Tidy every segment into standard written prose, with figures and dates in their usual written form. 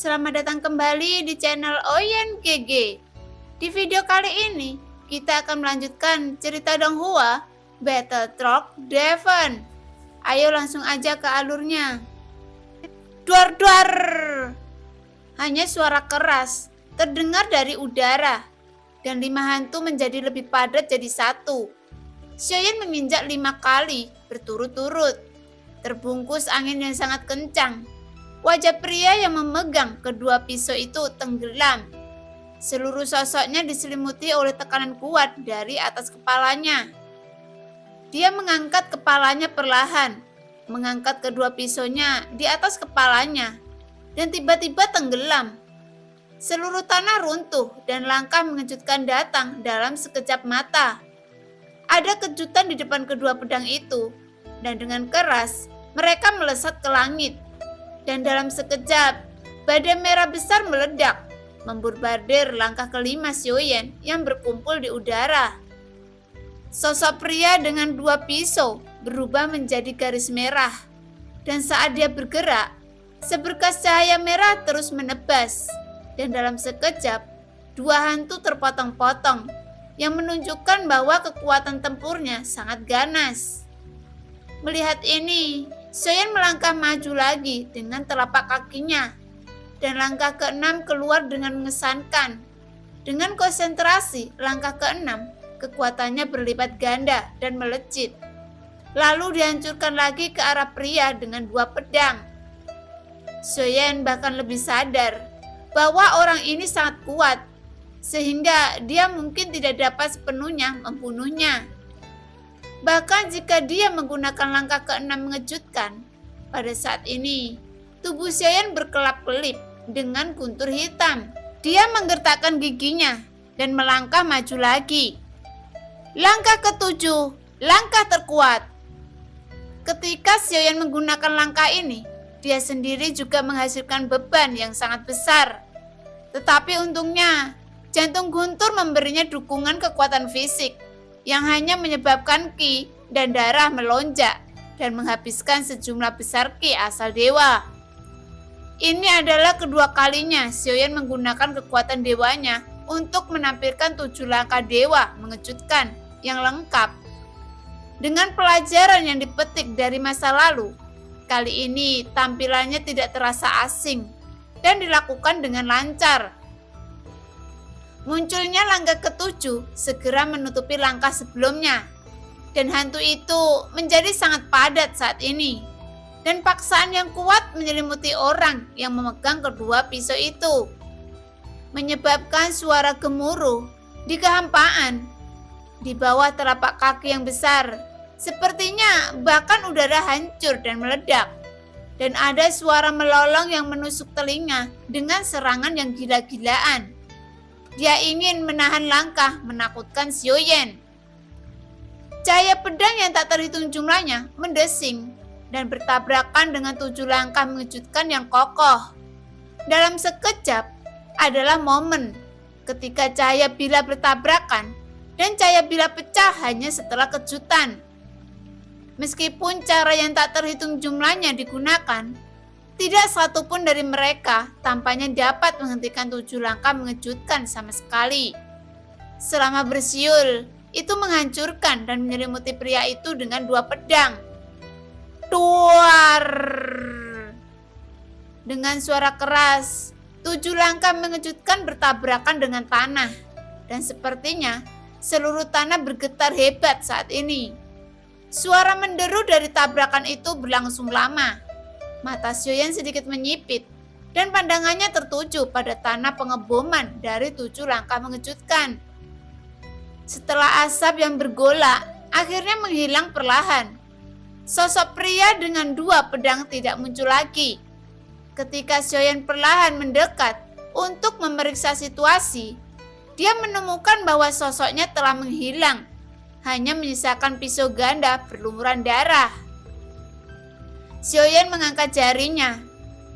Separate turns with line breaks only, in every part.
Selamat datang kembali di channel Oyen GG. Di video kali ini, kita akan melanjutkan cerita Donghua Battle Truck Devon. Ayo langsung aja ke alurnya. Duar-duar! Hanya suara keras terdengar dari udara, dan 5 hantu menjadi lebih padat jadi satu. Xiaoyan menginjak 5 kali berturut-turut, terbungkus angin yang sangat kencang. Wajah pria yang memegang kedua pisau itu tenggelam. Seluruh sosoknya diselimuti oleh tekanan kuat dari atas kepalanya. Dia mengangkat kepalanya perlahan, mengangkat kedua pisaunya di atas kepalanya, dan tiba-tiba tenggelam. Seluruh tanah runtuh dan langkah mengejutkan datang dalam sekejap mata. Ada kejutan di depan kedua pedang itu, dan dengan keras mereka melesat ke langit. Dan dalam sekejap, badai merah besar meledak, memborbardir langkah kelima Xiaoyan yang berkumpul di udara. Sosok pria dengan 2 pisau berubah menjadi garis merah, dan saat dia bergerak, seberkas cahaya merah terus menebas, dan dalam sekejap, 2 hantu terpotong-potong, yang menunjukkan bahwa kekuatan tempurnya sangat ganas. Melihat ini, Xiaoyan melangkah maju lagi dengan telapak kakinya, dan langkah ke-6 keluar dengan mengesankan. Dengan konsentrasi, langkah ke-6, kekuatannya berlipat ganda dan melejit. Lalu dihancurkan lagi ke arah pria dengan 2 pedang. Xiaoyan bahkan lebih sadar bahwa orang ini sangat kuat, sehingga dia mungkin tidak dapat sepenuhnya membunuhnya. Bahkan jika dia menggunakan langkah ke-6 mengejutkan, pada saat ini, tubuh Xiaoyan berkelap-kelip dengan guntur hitam. Dia menggertakkan giginya dan melangkah maju lagi. Langkah ke-7, langkah terkuat. Ketika Xiaoyan menggunakan langkah ini, dia sendiri juga menghasilkan beban yang sangat besar. Tetapi untungnya, jantung guntur memberinya dukungan kekuatan fisik yang hanya menyebabkan ki dan darah melonjak dan menghabiskan sejumlah besar ki asal dewa. Ini adalah kedua kalinya Xiaoyan menggunakan kekuatan dewanya untuk menampilkan 7 langkah dewa mengejutkan yang lengkap. Dengan pelajaran yang dipetik dari masa lalu, kali ini tampilannya tidak terasa asing dan dilakukan dengan lancar. Munculnya langkah ke-7 segera menutupi langkah sebelumnya, dan hantu itu menjadi sangat padat saat ini, dan paksaan yang kuat menyelimuti orang yang memegang kedua pisau itu, menyebabkan suara gemuruh di kehampaan. Di bawah telapak kaki yang besar, sepertinya bahkan udara hancur dan meledak, dan ada suara melolong yang menusuk telinga dengan serangan yang gila-gilaan. Dia ingin menahan langkah menakutkan Xiaoyan. Cahaya pedang yang tak terhitung jumlahnya mendesing dan bertabrakan dengan 7 langkah mengejutkan yang kokoh. Dalam sekejap adalah momen ketika cahaya bila bertabrakan dan cahaya bila pecah hanya setelah kejutan. Meskipun cara yang tak terhitung jumlahnya digunakan, tidak satupun dari mereka tampaknya dapat menghentikan 7 langkah mengejutkan sama sekali. Selama bersiul, itu menghancurkan dan menyelimuti pria itu dengan 2 pedang. Duar! Dengan suara keras, 7 langkah mengejutkan bertabrakan dengan tanah, dan sepertinya seluruh tanah bergetar hebat saat ini. Suara menderu dari tabrakan itu berlangsung lama. Mata Xiaoyan sedikit menyipit, dan pandangannya tertuju pada tanah pengeboman dari 7 langkah mengejutkan. Setelah asap yang bergolak akhirnya menghilang perlahan, sosok pria dengan 2 pedang tidak muncul lagi. Ketika Xiaoyan perlahan mendekat untuk memeriksa situasi, dia menemukan bahwa sosoknya telah menghilang, hanya menyisakan pisau ganda berlumuran darah. Xiaoyan mengangkat jarinya,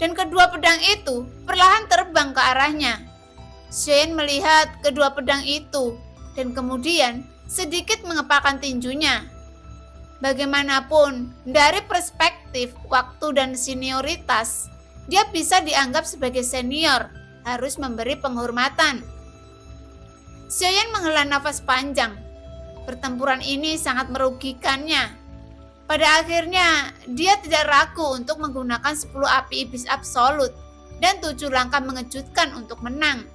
dan kedua pedang itu perlahan terbang ke arahnya. Xiaoyan melihat kedua pedang itu, dan kemudian sedikit mengepalkan tinjunya. Bagaimanapun, dari perspektif waktu dan senioritas, dia bisa dianggap sebagai senior, harus memberi penghormatan. Xiaoyan menghela nafas panjang. Pertempuran ini sangat merugikannya. Pada akhirnya, dia tidak ragu untuk menggunakan 10 api iblis absolut dan 7 langkah mengejutkan untuk menang.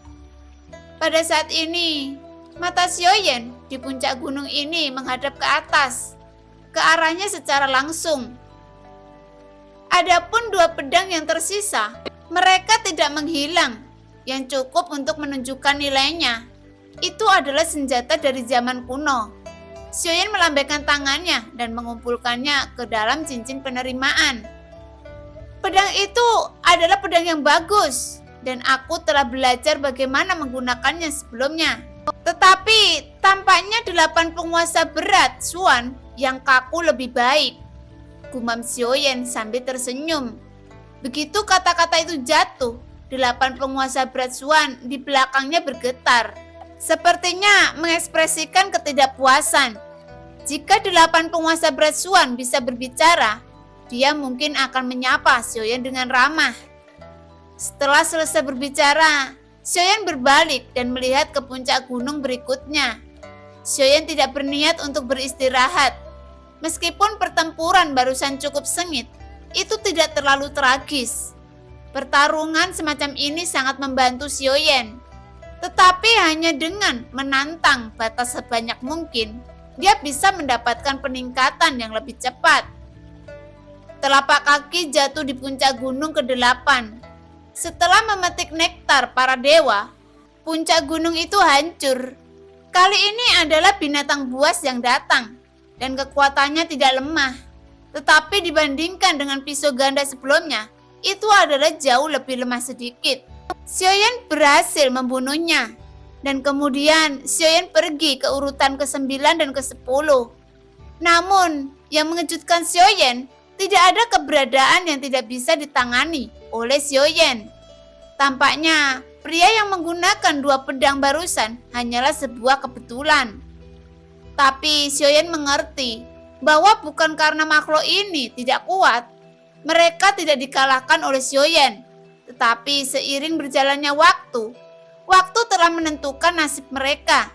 Pada saat ini, mata Xiaoyan di puncak gunung ini menghadap ke atas, ke arahnya secara langsung. Adapun 2 pedang yang tersisa, mereka tidak menghilang, yang cukup untuk menunjukkan nilainya. Itu adalah senjata dari zaman kuno. Xiaoyan melambaikan tangannya dan mengumpulkannya ke dalam cincin penerimaan. Pedang itu adalah pedang yang bagus, dan aku telah belajar bagaimana menggunakannya sebelumnya. Tetapi tampaknya 8 penguasa berat Xuan yang kaku lebih baik, gumam Xiaoyan sambil tersenyum. Begitu kata-kata itu jatuh, 8 penguasa berat Xuan di belakangnya bergetar, sepertinya mengekspresikan ketidakpuasan. Jika 8 penguasa berat Xuan bisa berbicara, dia mungkin akan menyapa Xiaoyan dengan ramah. Setelah selesai berbicara, Xiaoyan berbalik dan melihat ke puncak gunung berikutnya. Xiaoyan tidak berniat untuk beristirahat. Meskipun pertempuran barusan cukup sengit, itu tidak terlalu tragis. Pertarungan semacam ini sangat membantu Xiaoyan. Tetapi hanya dengan menantang batas sebanyak mungkin, dia bisa mendapatkan peningkatan yang lebih cepat. Telapak kaki jatuh di puncak gunung ke-8. Setelah memetik nektar para dewa, puncak gunung itu hancur. Kali ini adalah binatang buas yang datang, dan kekuatannya tidak lemah. Tetapi dibandingkan dengan pisau ganda sebelumnya, itu adalah jauh lebih lemah sedikit. Xiaoyan berhasil membunuhnya, dan kemudian Xiaoyan pergi ke urutan ke-9 dan ke-10. Namun, yang mengejutkan Xiaoyan, tidak ada keberadaan yang tidak bisa ditangani oleh Xiaoyan. Tampaknya, pria yang menggunakan 2 pedang barusan hanyalah sebuah kebetulan. Tapi Xiaoyan mengerti bahwa bukan karena makhluk ini tidak kuat, mereka tidak dikalahkan oleh Xiaoyan. Tetapi seiring berjalannya waktu telah menentukan nasib mereka.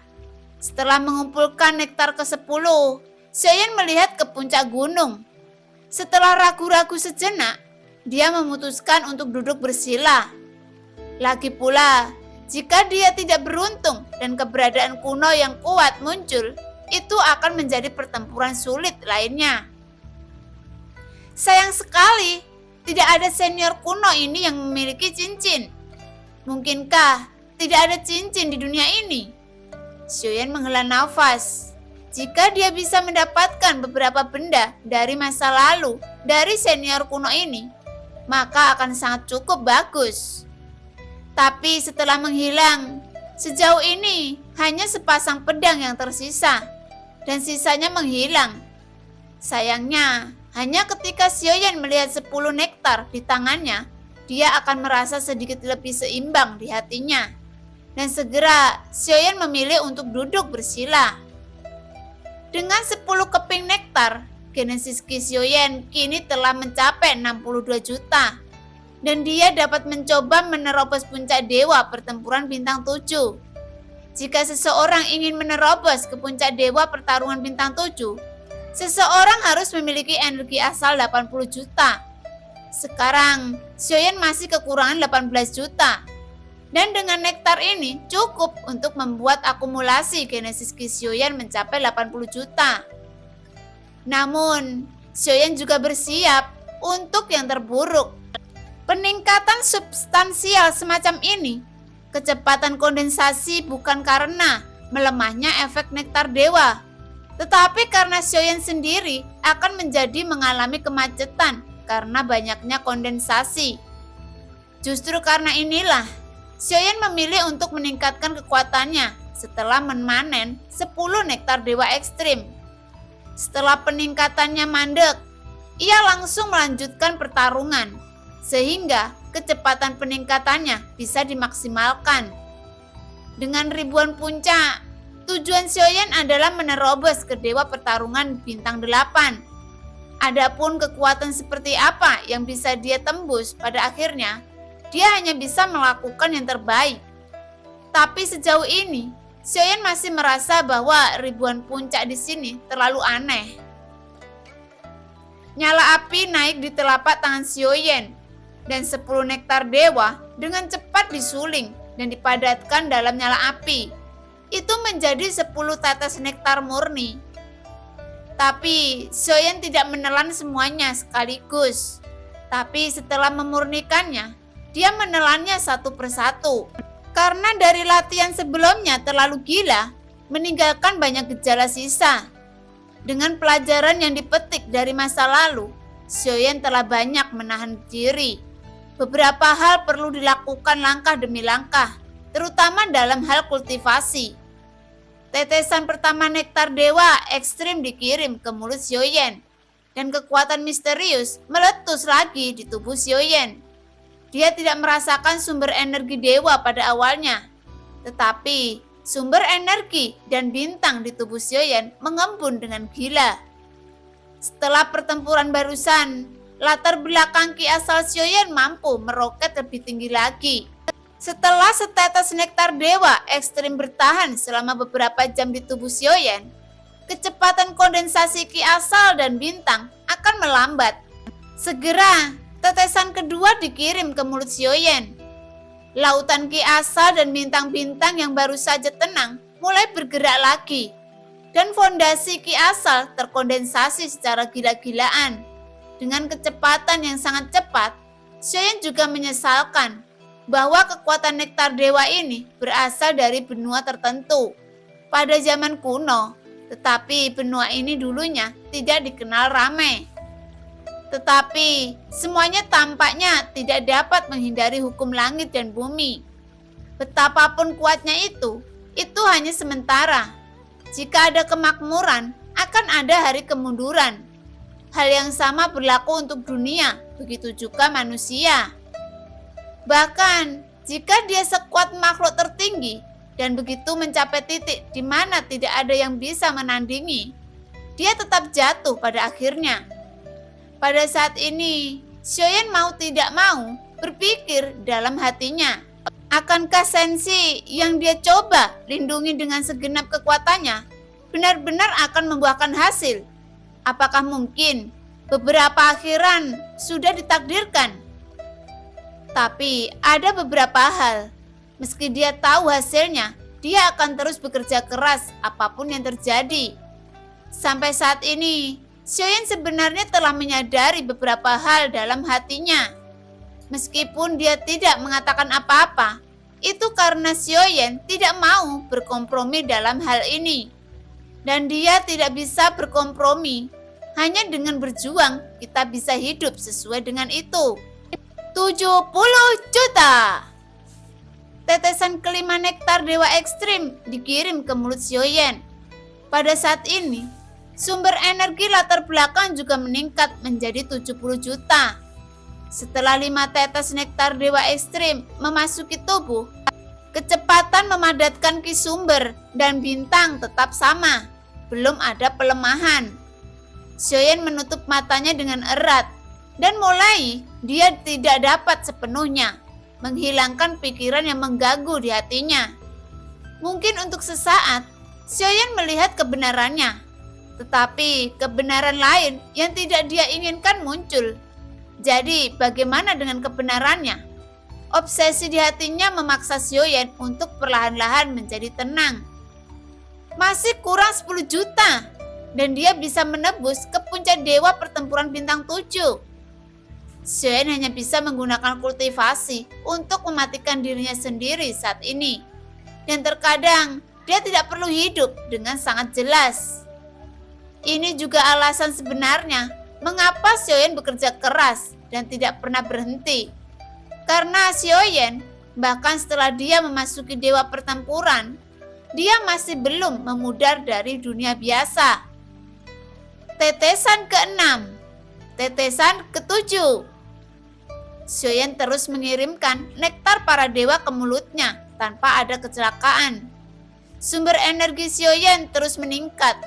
Setelah mengumpulkan nektar ke-10, Xiaoyan melihat ke puncak gunung. Setelah ragu-ragu sejenak, dia memutuskan untuk duduk bersila. Lagi pula, jika dia tidak beruntung dan keberadaan kuno yang kuat muncul, itu akan menjadi pertempuran sulit lainnya. Sayang sekali, tidak ada senior kuno ini yang memiliki cincin. Mungkinkah tidak ada cincin di dunia ini? Xiaoyan menghela nafas. Jika dia bisa mendapatkan beberapa benda dari masa lalu dari senior kuno ini, maka akan sangat cukup bagus. Tapi setelah menghilang, sejauh ini hanya sepasang pedang yang tersisa, dan sisanya menghilang. Sayangnya, hanya ketika Xiaoyan melihat 10 nektar di tangannya, dia akan merasa sedikit lebih seimbang di hatinya. Dan segera Xiaoyan memilih untuk duduk bersila. Dengan 10 keping nektar, Genesis Ki Xiaoyan kini telah mencapai 62 juta. Dan dia dapat mencoba menerobos puncak dewa pertempuran bintang 7. Jika seseorang ingin menerobos ke puncak dewa pertarungan bintang 7, seseorang harus memiliki energi asal 80 juta. Sekarang, Xiaoyan masih kekurangan 18 juta. Dan dengan nektar ini cukup untuk membuat akumulasi Genesis Ki Xiaoyan mencapai 80 juta. Namun, Xiaoyan juga bersiap untuk yang terburuk. Peningkatan substansial semacam ini, kecepatan kondensasi bukan karena melemahnya efek nektar dewa, tetapi karena Xiaoyan sendiri akan menjadi mengalami kemacetan karena banyaknya kondensasi. Justru karena inilah, Xiaoyan memilih untuk meningkatkan kekuatannya setelah memanen 10 nektar dewa ekstrim. Setelah peningkatannya mandek, ia langsung melanjutkan pertarungan, sehingga kecepatan peningkatannya bisa dimaksimalkan. Dengan ribuan puncak, tujuan Xiaoyan adalah menerobos ke dewa pertarungan bintang 8. Adapun kekuatan seperti apa yang bisa dia tembus pada akhirnya, dia hanya bisa melakukan yang terbaik. Tapi sejauh ini, Xiaoyan masih merasa bahwa ribuan puncak di sini terlalu aneh. Nyala api naik di telapak tangan Xiaoyan, dan 10 nektar dewa dengan cepat disuling dan dipadatkan dalam nyala api. Itu menjadi 10 tetes nektar murni. Tapi Xiaoyan tidak menelan semuanya sekaligus. Tapi setelah memurnikannya, dia menelannya satu persatu. Karena dari latihan sebelumnya terlalu gila, meninggalkan banyak gejala sisa. Dengan pelajaran yang dipetik dari masa lalu, Xiaoyan telah banyak menahan diri. Beberapa hal perlu dilakukan langkah demi langkah, terutama dalam hal kultivasi. Tetesan pertama nektar dewa ekstrim dikirim ke mulut Xiaoyan, dan kekuatan misterius meletus lagi di tubuh Xiaoyan. Dia tidak merasakan sumber energi dewa pada awalnya, tetapi sumber energi dan bintang di tubuh Xiaoyan mengembun dengan gila. Setelah pertempuran barusan, latar belakang ki asal Xiaoyan mampu meroket lebih tinggi lagi. Setelah setetes nektar dewa ekstrim bertahan selama beberapa jam di tubuh Xiaoyan, kecepatan kondensasi ki asal dan bintang akan melambat. Segera, tetesan kedua dikirim ke mulut Xiaoyan. Lautan ki asal dan bintang-bintang yang baru saja tenang mulai bergerak lagi, dan fondasi ki asal terkondensasi secara gila-gilaan. Dengan kecepatan yang sangat cepat, Xiaoyan juga menyesalkan bahwa kekuatan nektar dewa ini berasal dari benua tertentu pada zaman kuno, tetapi benua ini dulunya tidak dikenal ramai. Tetapi semuanya tampaknya tidak dapat menghindari hukum langit dan bumi. Betapapun kuatnya itu hanya sementara. Jika ada kemakmuran, akan ada hari kemunduran. Hal yang sama berlaku untuk dunia, begitu juga manusia. Bahkan, jika dia sekuat makhluk tertinggi dan begitu mencapai titik di mana tidak ada yang bisa menandingi, dia tetap jatuh pada akhirnya. Pada saat ini, Xiaoyan mau tidak mau berpikir dalam hatinya, akankah Sensi yang dia coba lindungi dengan segenap kekuatannya benar-benar akan membuahkan hasil? Apakah mungkin beberapa akhiran sudah ditakdirkan? Tapi ada beberapa hal, meski dia tahu hasilnya, dia akan terus bekerja keras apapun yang terjadi. Sampai saat ini, Xiaoyan sebenarnya telah menyadari beberapa hal dalam hatinya. Meskipun dia tidak mengatakan apa-apa, itu karena Xiaoyan tidak mau berkompromi dalam hal ini. Dan dia tidak bisa berkompromi, hanya dengan berjuang kita bisa hidup sesuai dengan itu. 70 juta. Tetesan kelima nektar dewa ekstrim dikirim ke mulut Xiaoyan. Pada saat ini, sumber energi latar belakang juga meningkat menjadi 70 juta. Setelah 5 tetes nektar dewa ekstrim memasuki tubuh, kecepatan memadatkan ki sumber dan bintang tetap sama, belum ada pelemahan. Xiaoyan menutup matanya dengan erat, dan mulai dia tidak dapat sepenuhnya menghilangkan pikiran yang mengganggu di hatinya. Mungkin untuk sesaat, Xiaoyan melihat kebenarannya, tetapi kebenaran lain yang tidak dia inginkan muncul. Jadi, bagaimana dengan kebenarannya? Obsesi di hatinya memaksa Xiaoyan untuk perlahan-lahan menjadi tenang. Masih kurang 10 juta, dan dia bisa menebus ke puncak dewa pertempuran bintang 7. Xiaoyan hanya bisa menggunakan kultivasi untuk mematikan dirinya sendiri saat ini. Dan terkadang, dia tidak perlu hidup dengan sangat jelas. Ini juga alasan sebenarnya mengapa Xiaoyan bekerja keras dan tidak pernah berhenti. Karena Xiaoyan, bahkan setelah dia memasuki dewa pertempuran, dia masih belum memudar dari dunia biasa. Tetesan ke-6, tetesan ke-7. Xiaoyan terus mengirimkan nektar para dewa ke mulutnya tanpa ada kecelakaan. Sumber energi Xiaoyan terus meningkat.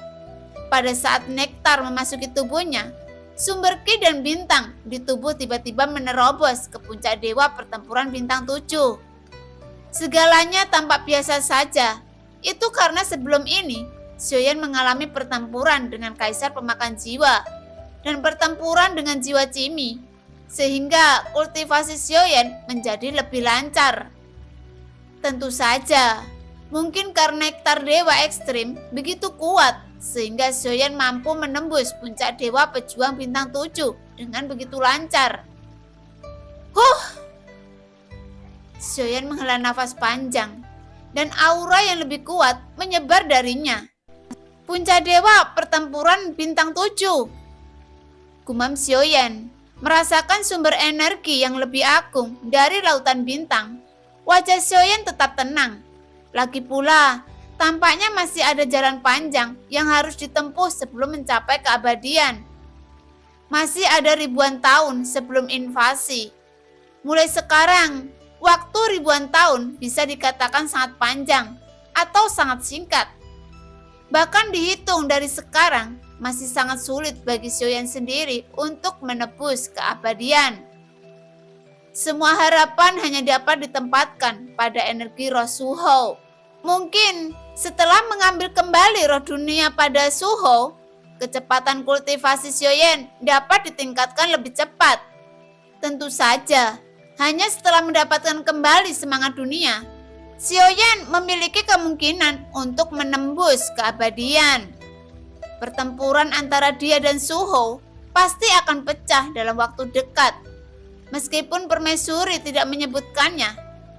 Pada saat nektar memasuki tubuhnya, Sumber ki dan bintang di tubuh tiba-tiba menerobos ke puncak dewa pertempuran bintang 7. Segalanya tampak biasa saja. Itu karena sebelum ini, Xiaoyan mengalami pertempuran dengan kaisar pemakan jiwa dan pertempuran dengan jiwa Cimi, sehingga kultivasi Xiaoyan menjadi lebih lancar. Tentu saja, mungkin karena nektar dewa ekstrim begitu kuat, sehingga Xiaoyan mampu menembus puncak dewa pejuang bintang 7 dengan begitu lancar. Xiaoyan menghela nafas panjang, dan aura yang lebih kuat menyebar darinya. Puncak dewa pertempuran bintang 7. Gumam Xiaoyan, merasakan sumber energi yang lebih agung dari lautan bintang. Wajah Xiaoyan tetap tenang. Lagi pula, tampaknya masih ada jalan panjang yang harus ditempuh sebelum mencapai keabadian. Masih ada ribuan tahun sebelum invasi. Mulai sekarang, waktu ribuan tahun bisa dikatakan sangat panjang atau sangat singkat. Bahkan dihitung dari sekarang, masih sangat sulit bagi Xiaoyan sendiri untuk menebus keabadian. Semua harapan hanya dapat ditempatkan pada energi roh Suho. Mungkin setelah mengambil kembali roh dunia pada Suho, kecepatan kultivasi Xiaoyan dapat ditingkatkan lebih cepat. Tentu saja, hanya setelah mendapatkan kembali semangat dunia, Xiaoyan memiliki kemungkinan untuk menembus keabadian. Pertempuran antara dia dan Suho pasti akan pecah dalam waktu dekat. Meskipun permaisuri tidak menyebutkannya,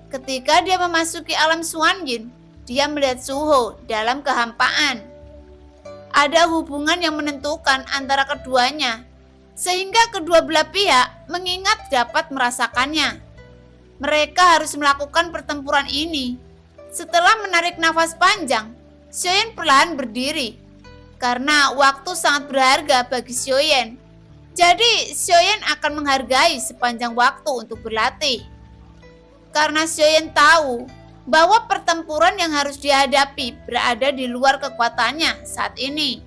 ketika dia memasuki alam Xuanyin, dia melihat Suho dalam kehampaan. Ada hubungan yang menentukan antara keduanya, sehingga kedua belah pihak mengingat dapat merasakannya. Mereka harus melakukan pertempuran ini. Setelah menarik nafas panjang, Xiaoyan perlahan berdiri. Karena waktu sangat berharga bagi Xiaoyan, jadi Xiaoyan akan menghargai sepanjang waktu untuk berlatih. Karena Xiaoyan tahu bahwa pertempuran yang harus dihadapi berada di luar kekuatannya saat ini.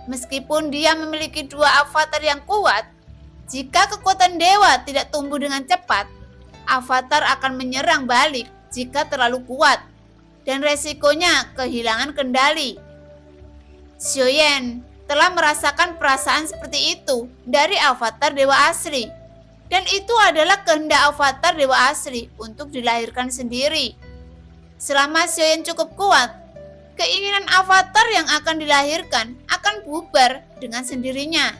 Meskipun dia memiliki dua avatar yang kuat, jika kekuatan dewa tidak tumbuh dengan cepat, avatar akan menyerang balik jika terlalu kuat, dan resikonya kehilangan kendali. Xiaoyan telah merasakan perasaan seperti itu dari avatar dewa asli, dan itu adalah kehendak avatar dewa asli untuk dilahirkan sendiri. Selama Xiaoyan cukup kuat, keinginan avatar yang akan dilahirkan akan bubar dengan sendirinya.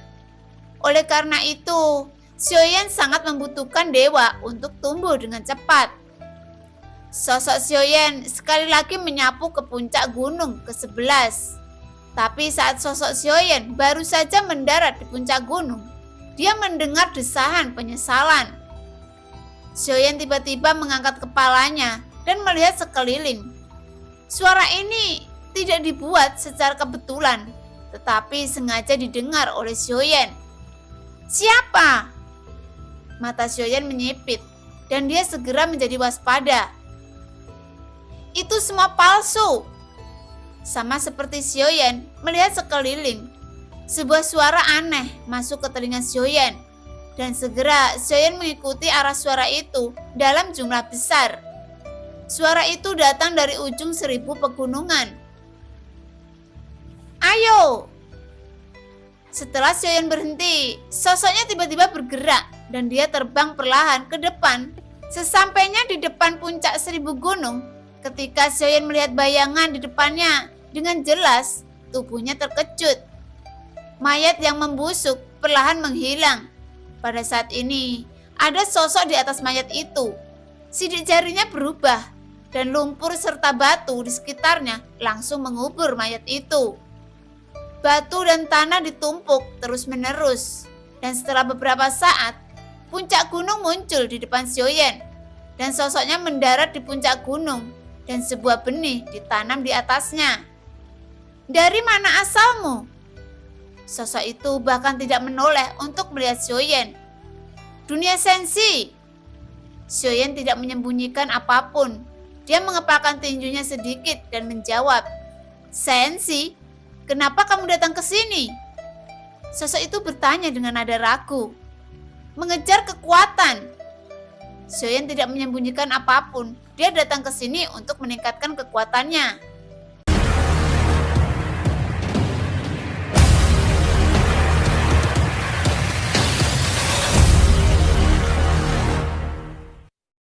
Oleh karena itu, Xiaoyan sangat membutuhkan dewa untuk tumbuh dengan cepat. Sosok Xiaoyan sekali lagi menyapu ke puncak gunung ke-11. Tapi saat sosok Xiaoyan baru saja mendarat di puncak gunung, dia mendengar desahan penyesalan. Xiaoyan tiba-tiba mengangkat kepalanya dan melihat sekeliling. Suara ini tidak dibuat secara kebetulan, tetapi sengaja didengar oleh Xiaoyan. Siapa? Mata Xiaoyan menyipit, dan dia segera menjadi waspada. Itu semua palsu. Sama seperti Xiaoyan melihat sekeliling, sebuah suara aneh masuk ke telinga Xiaoyan, dan segera Xiaoyan mengikuti arah suara itu dalam jumlah besar. Suara itu datang dari ujung 1000 pegunungan. Ayo! Setelah Xiaoyan berhenti, sosoknya tiba-tiba bergerak dan dia terbang perlahan ke depan. Sesampainya di depan puncak 1000 gunung, ketika Xiaoyan melihat bayangan di depannya dengan jelas, tubuhnya terkejut. Mayat yang membusuk perlahan menghilang. Pada saat ini, ada sosok di atas mayat itu. Sidik jarinya berubah, dan lumpur serta batu di sekitarnya langsung mengubur mayat itu. Batu dan tanah ditumpuk terus-menerus, dan setelah beberapa saat, puncak gunung muncul di depan Xiaoyan, dan sosoknya mendarat di puncak gunung, dan sebuah benih ditanam di atasnya. Dari mana asalmu? Sosok itu bahkan tidak menoleh untuk melihat Xiaoyan. Dunia sensi. Xiaoyan tidak menyembunyikan apapun. Dia mengepalkan tinjunya sedikit dan menjawab, Sensi, kenapa kamu datang ke sini? Sosok itu bertanya dengan nada ragu. Mengejar kekuatan. Xiaoyan tidak menyembunyikan apapun. Dia datang ke sini untuk meningkatkan kekuatannya.